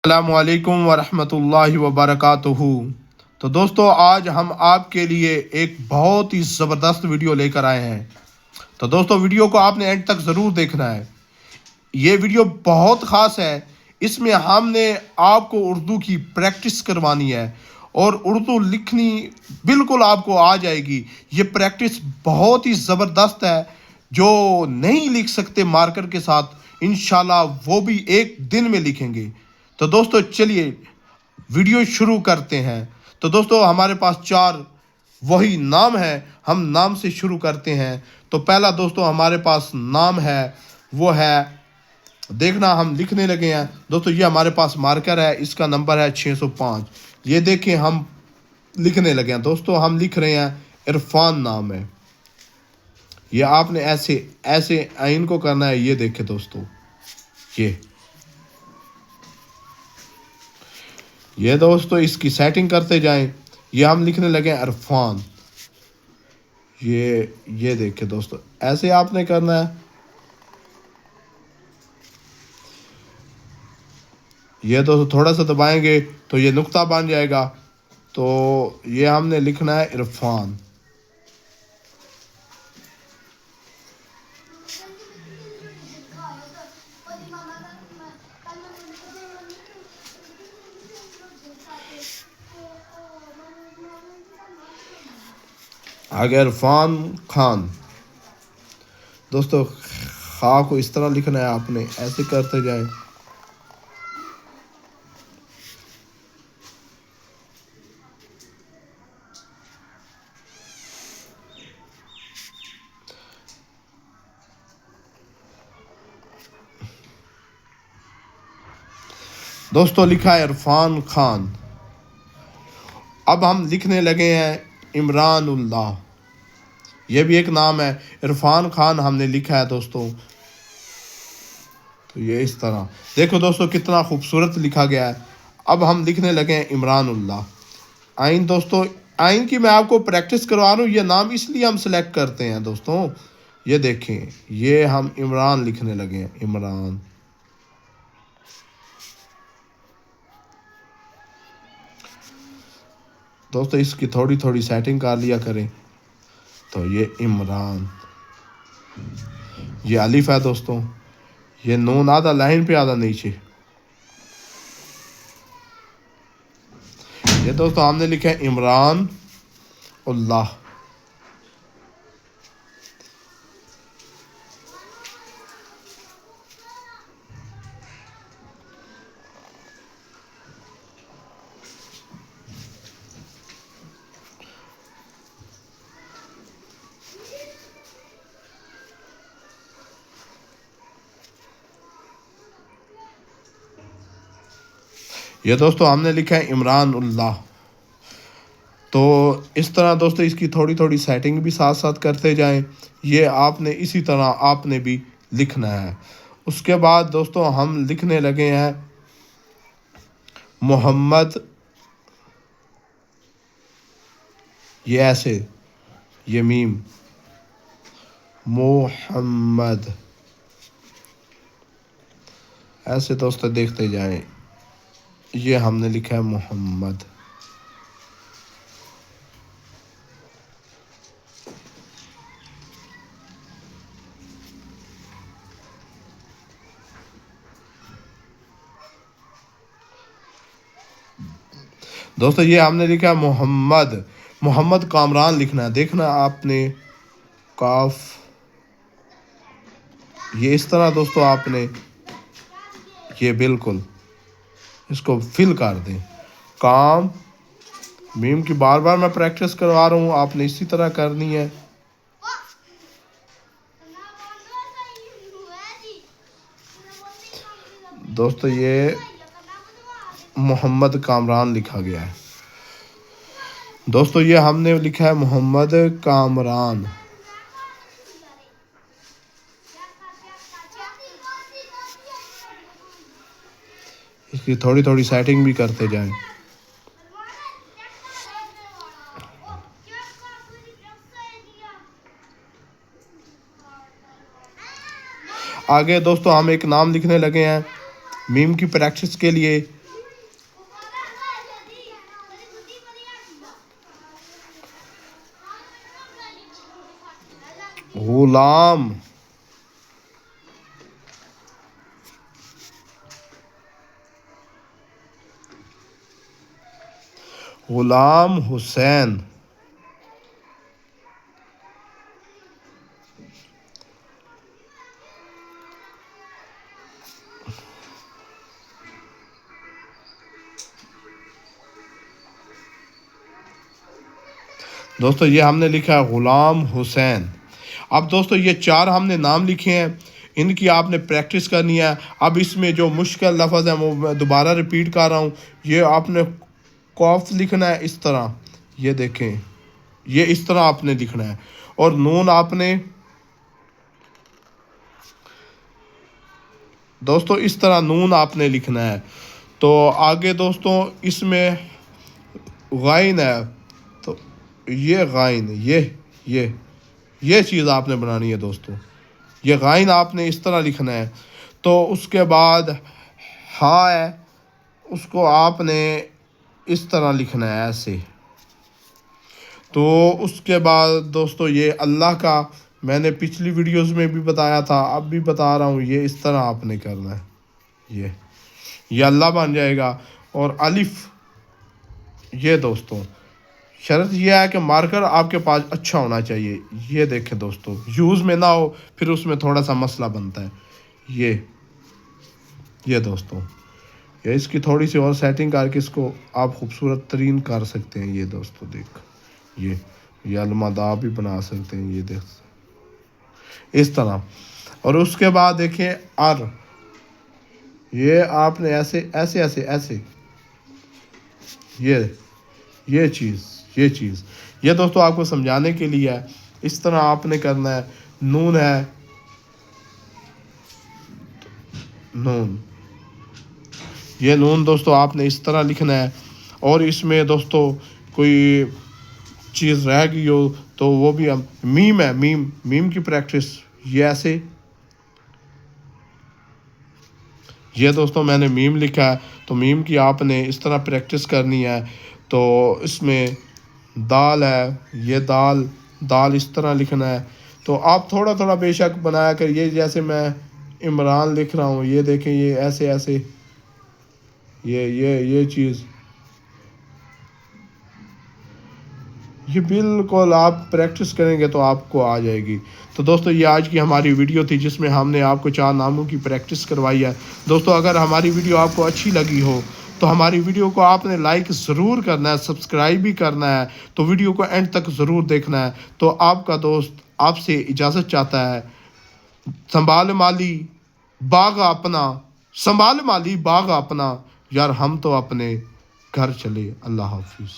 السلام علیکم ورحمۃ اللہ وبرکاتہ۔ تو دوستو آج ہم آپ کے لیے ایک بہت ہی زبردست ویڈیو لے کر آئے ہیں۔ تو دوستو ویڈیو کو آپ نے اینڈ تک ضرور دیکھنا ہے۔ یہ ویڈیو بہت خاص ہے۔ اس میں ہم نے آپ کو اردو کی پریکٹس کروانی ہے اور اردو لکھنی بالکل آپ کو آ جائے گی۔ یہ پریکٹس بہت ہی زبردست ہے۔ جو نہیں لکھ سکتے مارکر کے ساتھ انشاءاللہ وہ بھی ایک دن میں لکھیں گے۔ تو دوستو چلیے ویڈیو شروع کرتے ہیں۔ تو دوستو ہمارے پاس 4 وہی نام ہے، ہم نام سے شروع کرتے ہیں۔ تو پہلا دوستو ہمارے پاس نام ہے، وہ ہے، دیکھنا ہم لکھنے لگے ہیں۔ دوستو یہ ہمارے پاس مارکر ہے، اس کا نمبر ہے 605۔ یہ دیکھیں ہم لکھنے لگے ہیں۔ دوستو ہم لکھ رہے ہیں، عرفان نام ہے۔ یہ آپ نے ایسے آئین کو کرنا ہے۔ یہ دیکھیں دوستو، یہ دوستو اس کی سیٹنگ کرتے جائیں۔ یہ ہم لکھنے لگے ہیں عرفان۔ یہ دیکھیں دوستو، ایسے آپ نے کرنا ہے۔ یہ دوستو تھوڑا سا دبائیں گے تو یہ نقطہ بن جائے گا۔ تو یہ ہم نے لکھنا ہے عرفان۔ آگے عرفان خان۔ دوستو خا کو اس طرح لکھنا ہے، آپ نے ایسے کرتے جائیں۔ دوستو لکھا ہے عرفان خان۔ اب ہم لکھنے لگے ہیں عمران اللہ۔ یہ بھی ایک نام ہے، عرفان خان ہم نے لکھا ہے دوستو۔ تو یہ اس طرح دیکھو دوستو کتنا خوبصورت لکھا گیا ہے۔ اب ہم لکھنے لگے ہیں عمران اللہ۔ آئین دوستو، آئین کی میں آپ کو پریکٹس کروا رہا ہوں۔ یہ نام اس لیے ہم سلیکٹ کرتے ہیں دوستو۔ یہ دیکھیں، یہ ہم عمران لکھنے لگے ہیں، عمران۔ دوستو اس کی تھوڑی تھوڑی سیٹنگ کر لیا کریں۔ تو یہ عمران، یہ الف ہے دوستو، یہ نون آدھا لائن پہ آدھا نیچے۔ یہ دوستو ہم نے لکھا ہے عمران اللہ۔ یہ دوستو ہم نے لکھا ہے عمران اللہ۔ تو اس طرح دوستو اس کی تھوڑی تھوڑی سیٹنگ بھی ساتھ ساتھ کرتے جائیں۔ یہ آپ نے اسی طرح آپ نے بھی لکھنا ہے۔ اس کے بعد دوستو ہم لکھنے لگے ہیں محمد۔ یہ ایسے، یہ میم، محمد، ایسے دوستو دیکھتے جائیں۔ یہ ہم نے لکھا ہے محمد۔ دوستو یہ ہم نے لکھا ہے محمد۔ محمد کامران لکھنا ہے، دیکھنا آپ نے کاف، یہ اس طرح دوستو آپ نے یہ بالکل اس کو فل کر دیں۔ کام میم کی بار بار میں پریکٹس کروا رہا ہوں، آپ نے اسی طرح کرنی ہے۔ دوستو یہ محمد کامران لکھا گیا ہے۔ دوستو یہ ہم نے لکھا ہے محمد کامران۔ اس کی تھوڑی تھوڑی سیٹنگ بھی کرتے جائیں۔ آگے دوستو ہم ایک نام لکھنے لگے ہیں میم کی پریکٹس کے لیے۔ غلام، غلام حسین، دوستو یہ ہم نے لکھا ہے غلام حسین۔ اب دوستو یہ 4 ہم نے نام لکھے ہیں، ان کی آپ نے پریکٹس کرنی ہے۔ اب اس میں جو مشکل لفظ ہیں وہ میں دوبارہ ریپیٹ کر رہا ہوں۔ یہ آپ نے قاف لکھنا ہے اس طرح، یہ دیکھیں، یہ اس طرح آپ نے لکھنا ہے، اور نون آپ نے دوستو اس طرح نون آپ نے لکھنا ہے۔ تو آگے دوستو اس میں غائن ہے، تو یہ غائن، یہ چیز آپ نے بنانی ہے دوستو، یہ غائن آپ نے اس طرح لکھنا ہے۔ تو اس کے بعد ہا ہے، اس کو آپ نے اس طرح لکھنا ہے ایسے۔ تو اس کے بعد دوستو یہ اللہ کا میں نے پچھلی ویڈیوز میں بھی بتایا تھا، اب بھی بتا رہا ہوں، یہ اس طرح آپ نے کرنا ہے، یہ اللہ بن جائے گا۔ اور الف، یہ دوستو شرط یہ ہے کہ مارکر آپ کے پاس اچھا ہونا چاہیے، یہ دیکھیں دوستو، یوز میں نہ ہو پھر اس میں تھوڑا سا مسئلہ بنتا ہے۔ یہ دوستو یہ اس کی تھوڑی سی اور سیٹنگ کر کے اس کو آپ خوبصورت ترین کر سکتے ہیں۔ یہ دوستو دیکھ، یہ المدا بھی بنا سکتے ہیں، یہ دیکھ اس طرح۔ اور اس کے بعد دیکھیں ار، یہ آپ نے ایسے یہ چیز یہ دوستو آپ کو سمجھانے کے لیے ہے، اس طرح آپ نے کرنا ہے۔ نون ہے، نون، یہ نون دوستو آپ نے اس طرح لکھنا ہے۔ اور اس میں دوستو کوئی چیز رہ گئی ہو تو وہ بھی ہم، میم ہے، میم کی پریکٹس، یہ ایسے، یہ دوستو میں نے میم لکھا ہے، تو میم کی آپ نے اس طرح پریکٹس کرنی ہے۔ تو اس میں دال ہے، یہ دال اس طرح لکھنا ہے۔ تو آپ تھوڑا تھوڑا بے شک بنایا کر، یہ جیسے میں عمران لکھ رہا ہوں، یہ دیکھیں، یہ ایسے یہ چیز، یہ بالکل آپ پریکٹس کریں گے تو آپ کو آ جائے گی۔ تو دوستو یہ آج کی ہماری ویڈیو تھی جس میں ہم نے آپ کو 4 ناموں کی پریکٹس کروائی ہے۔ دوستو اگر ہماری ویڈیو آپ کو اچھی لگی ہو تو ہماری ویڈیو کو آپ نے لائک ضرور کرنا ہے، سبسکرائب بھی کرنا ہے، تو ویڈیو کو اینڈ تک ضرور دیکھنا ہے۔ تو آپ کا دوست آپ سے اجازت چاہتا ہے، سنبھال مالی باغ اپنا، سنبھال مالی باغ اپنا، یار ہم تو اپنے گھر چلے، اللہ حافظ۔